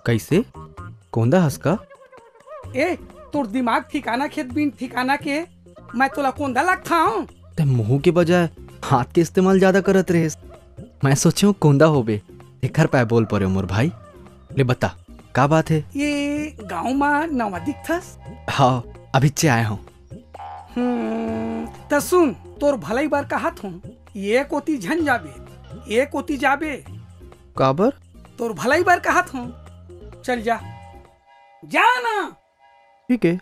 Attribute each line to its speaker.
Speaker 1: कैसे कोंदा हंसका?
Speaker 2: ए तोर दिमाग ठिकाना खेत बिन ठिकाना के मैं तोला कोंदा लगता हूँ।
Speaker 1: ते मुंह के बजाय हाथ के इस्तेमाल ज्यादा करत रहे। मैं सोचे कोंदा होबे एकर पाए बोल पड़े मोर भाई। ले बता का बात है?
Speaker 2: ये गाँव में नवा दिखथस।
Speaker 1: हाँ अभी चे आए हूँ।
Speaker 2: त सुन तोर भलाई बार कहत हूँ, ये कोती झन जाबे ये कोती जाबे
Speaker 1: काबर?
Speaker 2: तोर भलाई बार कहत हूँ, चल जा जा ना।
Speaker 1: ठीक है।